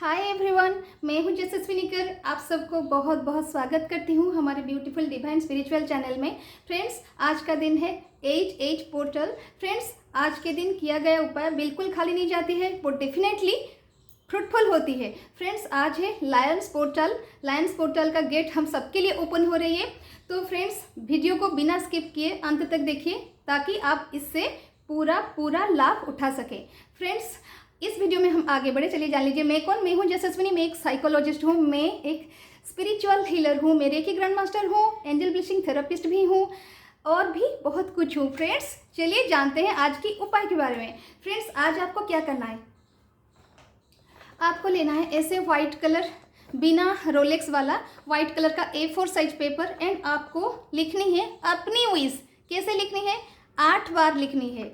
Hi everyone, मैं हूं यशस्वी निकर। आप सबको बहुत बहुत स्वागत करती हूं हमारे ब्यूटीफुल डिवाइन स्पिरिचुअल चैनल में। फ्रेंड्स, आज का दिन है 8/8 पोर्टल। फ्रेंड्स, आज के दिन किया गया उपाय बिल्कुल खाली नहीं जाती है, वो डेफिनेटली फ्रूटफुल होती है। फ्रेंड्स, आज है लायंस पोर्टल। लायंस पोर्टल का गेट हम सबके लिए ओपन हो रही है। तो फ्रेंड्स, वीडियो को बिना स्किप किए अंत तक देखिए ताकि आप इससे पूरा लाभ उठा सकें। फ्रेंड्स, इस वीडियो में हम आगे बढ़े, चलिए जान लीजिए मैं कौन। मैं हूँ यशस्विनी, मैं एक साइकोलॉजिस्ट हूँ, मैं एक स्पिरिचुअल हीलर हूँ, मैं रेकी ग्रैंड मास्टर हूँ, एंजल ब्लेसिंग थेरेपिस्ट भी हूँ और भी बहुत कुछ हूँ। फ्रेंड्स, चलिए जानते हैं आज की उपाय के बारे में। फ्रेंड्स, आज आपको क्या करना है, आपको लेना है ऐसे वाइट कलर, बिना रोलेक्स वाला वाइट कलर का A4 साइज पेपर एंड आपको लिखनी है अपनी विश। कैसे लिखनी है? 8 बार लिखनी है।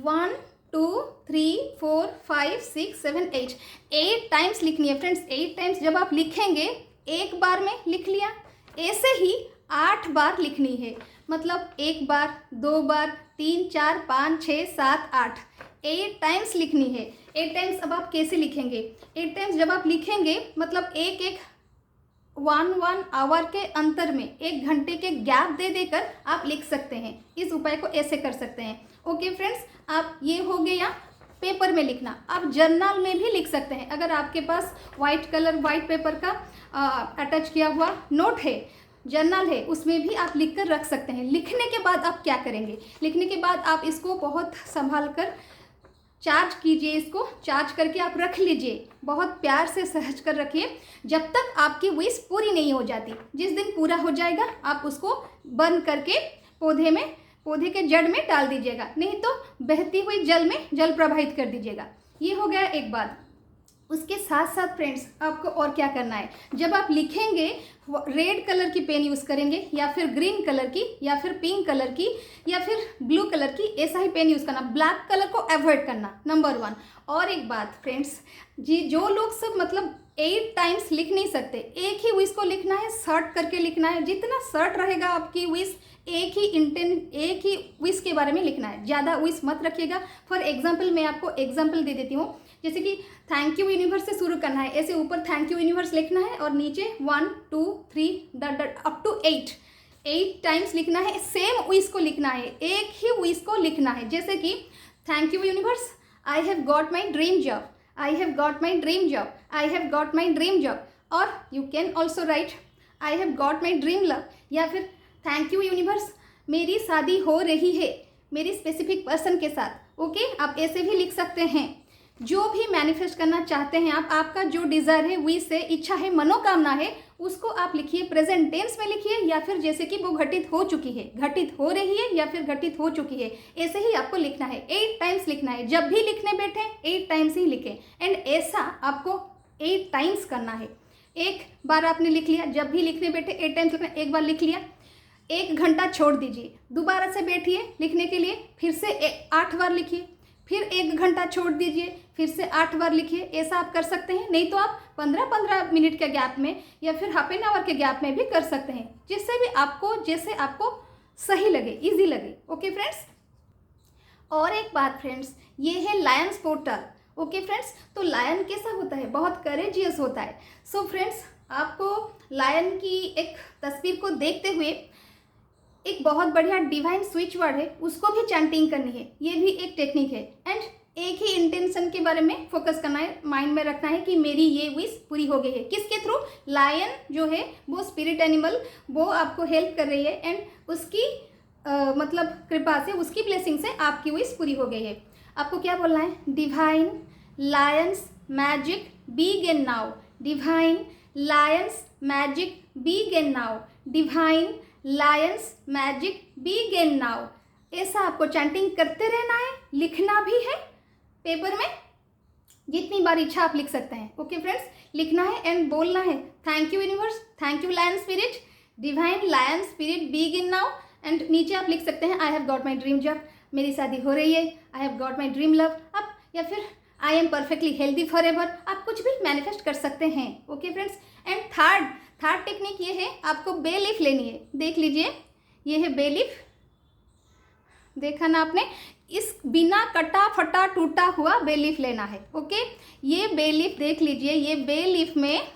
1 2 3 4 5 6 7 8 टाइम्स लिखनी है। फ्रेंड्स, 8 टाइम्स जब आप लिखेंगे, एक बार में लिख लिया, ऐसे ही 8 बार लिखनी है। मतलब 1 बार, 2 बार, 3 4 5 6 7 8 8 टाइम्स लिखनी है। 8 टाइम्स अब आप कैसे लिखेंगे? 8 टाइम्स जब आप लिखेंगे मतलब एक 1 आवर के अंतर में, 1 घंटे के गैप दे देकर आप लिख सकते हैं। इस उपाय को ऐसे कर सकते हैं। ओके फ्रेंड्स, आप ये हो गया पेपर में लिखना। आप जर्नल में भी लिख सकते हैं। अगर आपके पास वाइट पेपर का अटैच किया हुआ नोट है, जर्नल है, उसमें भी आप लिख कर रख सकते हैं। लिखने के बाद आप क्या करेंगे? लिखने के बाद आप इसको बहुत संभाल कर चार्ज कीजिए। इसको चार्ज करके आप रख लीजिए, बहुत प्यार से सहज कर रखिए जब तक आपकी विश पूरी नहीं हो जाती। जिस दिन पूरा हो जाएगा आप उसको बंद करके पौधे के जड़ में डाल दीजिएगा, नहीं तो बहती हुई जल में जल प्रवाहित कर दीजिएगा। ये हो गया एक बात। उसके साथ साथ फ्रेंड्स, आपको और क्या करना है? जब आप लिखेंगे, रेड कलर की पेन यूज़ करेंगे या फिर ग्रीन कलर की या फिर पिंक कलर की या फिर ब्लू कलर की, ऐसा ही पेन यूज़ करना। ब्लैक कलर को अवॉइड करना, नंबर 1। और एक बात फ्रेंड्स जी, जो लोग सब मतलब 8 टाइम्स लिख नहीं सकते, एक ही विश को लिखना है, शॉर्ट करके लिखना है। जितना शॉर्ट रहेगा आपकी विश, एक ही विश के बारे में लिखना है, ज़्यादा विश मत रखिएगा। फॉर एग्जाम्पल, मैं आपको एग्जाम्पल दे देती हूँ। जैसे कि थैंक यू यूनिवर्स से शुरू करना है, ऐसे ऊपर थैंक यू यूनिवर्स लिखना है और नीचे 1 2 3 अप टू 8 टाइम्स लिखना है। सेम विश को लिखना है, एक ही विश को लिखना है। जैसे कि thank you universe, I have got my dream job, I have got my dream job, I have got my dream job. और you can also write I have got my dream love, या फिर thank you universe, मेरी शादी हो रही है मेरी specific person के साथ। ओके, आप ऐसे भी लिख सकते हैं। जो भी मैनिफेस्ट करना चाहते हैं आप, आपका जो डिज़ायर है, विश है, इच्छा है, मनोकामना है, उसको आप लिखिए, प्रेजेंट टेंस में लिखिए या फिर जैसे कि वो घटित हो चुकी है, घटित हो रही है या फिर घटित हो चुकी है, ऐसे ही आपको लिखना है। 8 टाइम्स लिखना है। जब भी लिखने बैठे 8 टाइम्स ही लिखें एंड ऐसा आपको 8 टाइम्स करना है। एक बार आपने लिख लिया, जब भी लिखने बैठे 8 टाइम्स लिखना। एक बार लिख लिया, 1 घंटा छोड़ दीजिए, दोबारा से बैठिए लिखने के लिए, फिर से 8 बार लिखिए, फिर 1 घंटा छोड़ दीजिए, फिर से 8 बार लिखिए। ऐसा आप कर सकते हैं। नहीं तो आप 15-15 मिनट के गैप में या फिर हाफ एन आवर के गैप में भी कर सकते हैं, जिससे भी आपको जैसे आपको सही लगे, इजी लगे। ओके फ्रेंड्स, और एक बात फ्रेंड्स, ये है लायंस पोर्टल। ओके फ्रेंड्स, तो लायन कैसा होता है? बहुत करेजियस होता है। सो फ्रेंड्स, आपको लायन की एक तस्वीर को देखते हुए एक बहुत बढ़िया डिवाइन स्विच वर्ड है, उसको भी चैंटिंग करनी है। ये भी एक टेक्निक है। एंड एक ही इंटेंशन के बारे में फोकस करना है, माइंड में रखना है कि मेरी ये विश पूरी हो गई है। किसके थ्रू? लायन जो है वो स्पिरिट एनिमल, वो आपको हेल्प कर रही है एंड उसकी मतलब कृपा से, उसकी ब्लेसिंग से आपकी विश पूरी हो गई है। आपको क्या बोलना है? Divine Lions magic begin now, divine Lions magic begin now, divine Lions magic begin now. ऐसा आपको चैंटिंग करते रहना है, लिखना भी है पेपर में, जितनी बार इच्छा आप लिख सकते हैं। ओके फ्रेंड्स, लिखना है एंड बोलना है thank you universe, thank you lion spirit, divine lion spirit begin now. And नीचे आप लिख सकते हैं I have got my dream job, मेरी शादी हो रही है, I have got my dream love, आप या फिर I am perfectly healthy forever, आप कुछ भी मैनिफेस्ट कर सकते हैं। Okay friends, and third technique ये है, आपको बे लीफ लेनी है। देख लीजिए, ये है बे लीफ, देखा ना आपने? इस बिना कटा फटा टूटा हुआ बे लीफ लेना है। ओके, ये बे लीफ देख लीजिए, ये बे लीफ में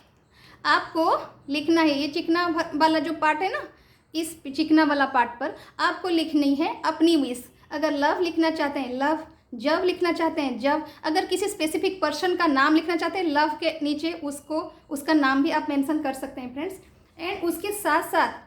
आपको लिखना है, ये चिकना वाला जो पार्ट है ना, इस चिकना वाला पार्ट पर आपको लिखनी है अपनी विश। अगर लव लिखना चाहते हैं लव, जब लिखना चाहते हैं जब, अगर किसी स्पेसिफिक पर्सन का नाम लिखना चाहते हैं लव के नीचे उसका नाम भी आप मेंशन कर सकते हैं फ्रेंड्स। एंड उसके साथ साथ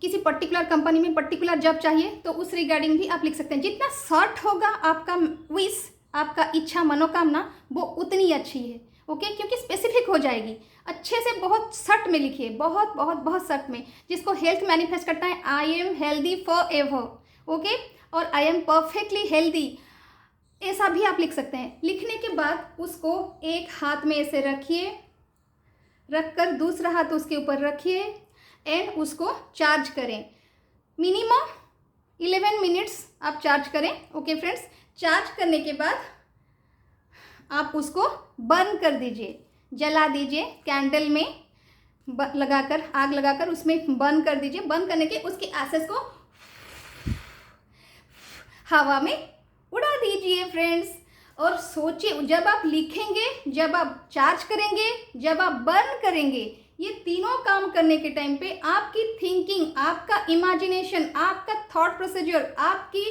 किसी पर्टिकुलर कंपनी में पर्टिकुलर जॉब चाहिए तो उस रिगार्डिंग भी आप लिख सकते हैं। जितना शॉर्ट होगा आपका विश, आपका इच्छा मनोकामना, वो उतनी अच्छी है। ओके, क्योंकि स्पेसिफिक हो जाएगी। अच्छे से बहुत शर्ट में लिखिए, बहुत बहुत बहुत शर्ट में, जिसको हेल्थ मैनिफेस्ट करता है, I am healthy for ever. Okay, और आई एम परफेक्टली हेल्दी, ऐसा भी आप लिख सकते हैं। लिखने के बाद उसको एक हाथ में ऐसे रखिए, रखकर दूसरा हाथ उसके ऊपर रखिए एंड उसको चार्ज करें। मिनिमम 11 मिनट्स आप चार्ज करें। ओके फ्रेंड्स, चार्ज करने के बाद आप उसको बर्न कर दीजिए, जला दीजिए कैंडल में लगाकर, आग लगाकर उसमें बर्न कर दीजिए। बर्न करने के उसकी एसेस को हवा में उड़ा दीजिए फ्रेंड्स। और सोचिए, जब आप लिखेंगे, जब आप चार्ज करेंगे, जब आप बर्न करेंगे, ये तीनों काम करने के टाइम पे आपकी थिंकिंग, आपका इमेजिनेशन, आपका थॉट प्रोसीजर, आपकी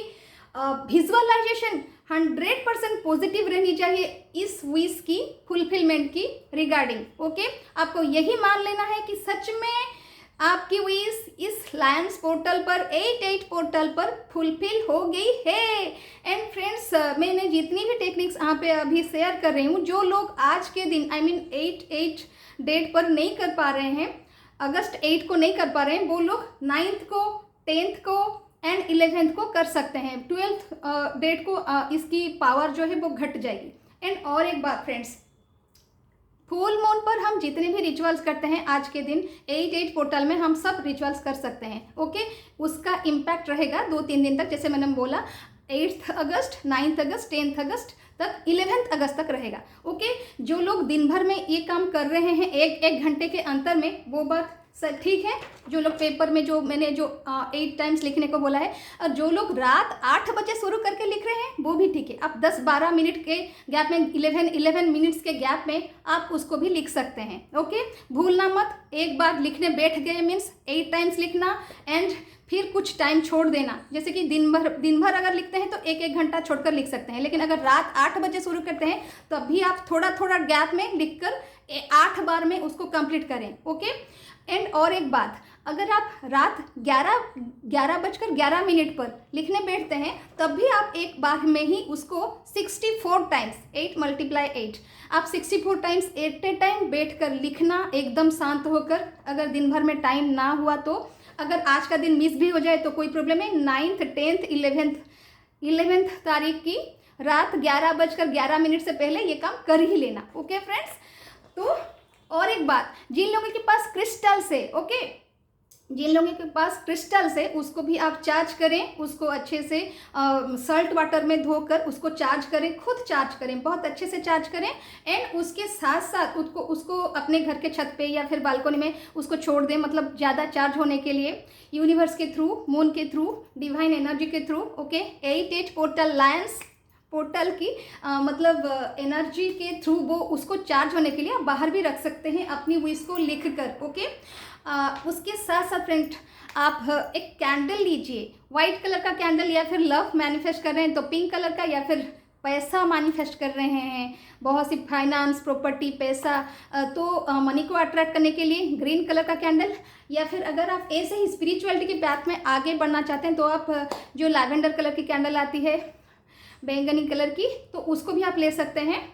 विजुअलाइजेशन 100% पॉजिटिव रहनी चाहिए इस विश की फुलफिलमेंट की रिगार्डिंग। ओके, आपको यही मान लेना है कि सच में आपकी विश इस लायंस पोर्टल पर 88 पोर्टल पर फुलफिल हो गई है। एंड फ्रेंड्स, मैंने जितनी भी टेक्निक्स यहाँ पे अभी शेयर कर रही हूँ, जो लोग आज के दिन 8 डेट पर नहीं कर पा रहे हैं, अगस्त 8 को नहीं कर पा रहे हैं, वो लोग 9th को, 10th को एंड 11th को कर सकते हैं। 12th डेट को इसकी पावर जो है वो घट जाएगी। एंड और एक बात फ्रेंड्स, फुल मून पर हम जितने भी रिचुअल्स करते हैं आज के दिन 88 पोर्टल में हम सब रिचुअल्स कर सकते हैं। ओके, उसका इम्पैक्ट रहेगा 2-3 दिन तक, जैसे मैंने बोला 8th अगस्त, 9th अगस्त, 10th अगस्त तक, 11th अगस्त तक रहेगा। ओके, जो लोग दिन भर में ये काम कर रहे हैं एक घंटे के अंतर में, वो बात सर ठीक है। जो लोग पेपर में जो मैंने 8 टाइम्स लिखने को बोला है, और जो लोग रात 8 बजे शुरू करके लिख रहे हैं वो भी ठीक है। आप 10-12 मिनट के गैप में, 11 मिनट्स के गैप में आप उसको भी लिख सकते हैं। ओके, भूलना मत, एक बार लिखने बैठ गए मीन्स 8 टाइम्स लिखना एंड फिर कुछ टाइम छोड़ देना। जैसे कि दिन भर अगर लिखते हैं तो 1-1 घंटा छोड़कर लिख सकते हैं, लेकिन अगर रात 8 बजे शुरू करते हैं तो अभी आप थोड़ा गैप में लिखकर 8 बार में उसको कंप्लीट करें। ओके, एंड और एक बात, अगर आप रात 11:11 पर लिखने बैठते हैं तब भी आप एक बार में ही उसको 64 टाइम्स, 8 × 8, आप 64 टाइम्स एट ए टाइम बैठ कर लिखना, एकदम शांत होकर। अगर दिन भर में टाइम ना हुआ तो, अगर आज का दिन मिस भी हो जाए तो कोई प्रॉब्लम है, 9th, 10th, 11th तारीख की रात 11:11 से पहले ये काम कर ही लेना। ओके फ्रेंड्स, तो और एक बात, जिन लोगों के पास क्रिस्टल्स है, ओके, जिन लोगों के पास क्रिस्टल्स है उसको भी आप चार्ज करें, उसको अच्छे से सॉल्ट वाटर में धोकर उसको चार्ज करें, खुद चार्ज करें, बहुत अच्छे से चार्ज करें। एंड उसके साथ साथ उसको अपने घर के छत पे या फिर बालकनी में उसको छोड़ दें, मतलब ज़्यादा चार्ज होने के लिए, यूनिवर्स के थ्रू, मून के थ्रू, डिवाइन एनर्जी के through. Okay, 88 portal Lions portal की मतलब एनर्जी के थ्रू वो उसको चार्ज होने के लिए आप बाहर भी रख सकते हैं अपनी विश को लिख कर। ओके, उसके साथ साथ फ्रेंड आप एक कैंडल लीजिए, वाइट कलर का कैंडल, या फिर लव मैनिफेस्ट कर रहे हैं तो पिंक कलर का, या फिर पैसा मैनिफेस्ट कर रहे हैं, बहुत सी फाइनेंस, प्रॉपर्टी, पैसा, तो मनी को अट्रैक्ट करने के लिए ग्रीन कलर का कैंडल, या फिर अगर आप ऐसे ही स्पिरिचुअलिटी के पाथ में आगे बढ़ना चाहते हैं तो आप जो लैवेंडर कलर की कैंडल आती है, बैंगनी कलर की, तो उसको भी आप ले सकते हैं,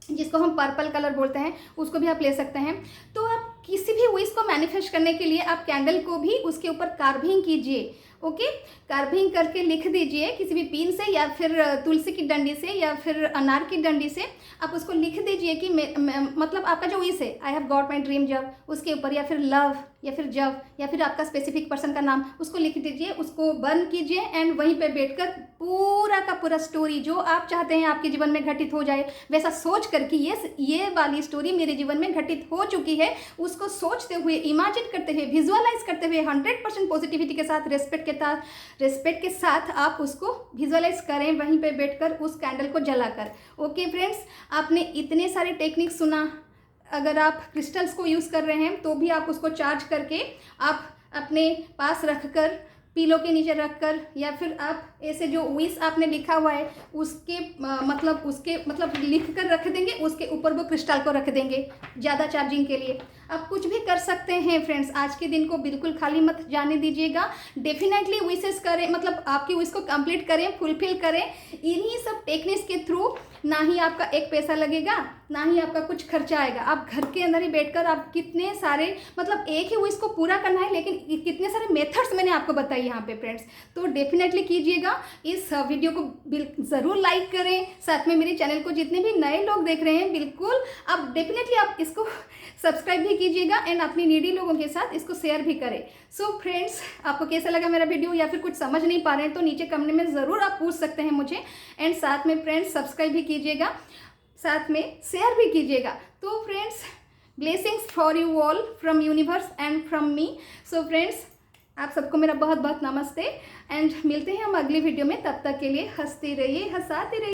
जिसको हम पर्पल कलर बोलते हैं, उसको भी आप ले सकते हैं। तो आप किसी भी विश को मैनिफेस्ट करने के लिए आप कैंडल को भी उसके ऊपर कार्विंग कीजिए। ओके, कार्विंग करके लिख दीजिए किसी भी पिन से, या फिर तुलसी की डंडी से, या फिर अनार की डंडी से आप उसको लिख दीजिए कि मतलब आपका जो विश है, I have got my dream job, उसके ऊपर, या फिर लव, या फिर जब या फिर आपका स्पेसिफिक पर्सन का नाम, उसको लिख दीजिए, उसको बंद कीजिए एंड वहीं पे बैठकर पूरा का पूरा स्टोरी जो आप चाहते हैं आपके जीवन में घटित हो जाए वैसा सोच कर कि ये वाली स्टोरी मेरे जीवन में घटित हो चुकी है, उसको सोचते हुए, इमेजिन करते हुए, विजुअलाइज करते हुए 100% पॉजिटिविटी के साथ, रेस्पेक्ट के साथ आप उसको विजुअलाइज करें वहीं पे बैठकर उस कैंडल को जलाकर। ओके फ्रेंड्स, आपने इतने सारे टेक्निक सुना। अगर आप क्रिस्टल्स को यूज़ कर रहे हैं तो भी आप उसको चार्ज करके आप अपने पास रखकर, पीलो के नीचे रखकर, या फिर आप ऐसे जो विश आपने लिखा हुआ है उसके मतलब लिख कर रख देंगे, उसके ऊपर वो क्रिस्टल को रख देंगे ज़्यादा चार्जिंग के लिए। आप कुछ भी कर सकते हैं फ्रेंड्स, आज के दिन को बिल्कुल खाली मत जाने दीजिएगा। डेफिनेटली विशेस करें, मतलब आपकी विश को कंप्लीट करें, फुलफिल करें। इन्हीं सब टेक्निक्स के थ्रू ना ही आपका एक पैसा लगेगा, ना ही आपका कुछ खर्चा आएगा। आप घर के अंदर ही बैठकर आप कितने सारे, मतलब एक ही विश को पूरा करना है लेकिन कितने सारे मेथड्स मैंने आपको बताए यहाँ पे फ्रेंड्स। तो डेफिनेटली कीजिएगा। इस वीडियो को ज़रूर लाइक करें। साथ में मेरे चैनल को जितने भी नए लोग देख रहे हैं बिल्कुल आप डेफिनेटली आप इसको सब्सक्राइब भी कीजिएगा एंड अपनी नीडी लोगों के साथ इसको शेयर भी करें। सो फ्रेंड्स, आपको कैसा लगा मेरा वीडियो, या फिर कुछ समझ नहीं पा रहे हैं तो नीचे कमेंट में ज़रूर आप पूछ सकते हैं मुझे। एंड साथ में फ्रेंड्स सब्सक्राइब भी कीजिएगा, साथ में शेयर भी कीजिएगा। तो friends, blessings for you all from universe and from me. So friends, आप सबको मेरा बहुत बहुत नमस्ते एंड मिलते हैं हम अगली वीडियो में। तब तक के लिए हंसते रहिए, हंसाते रहिए।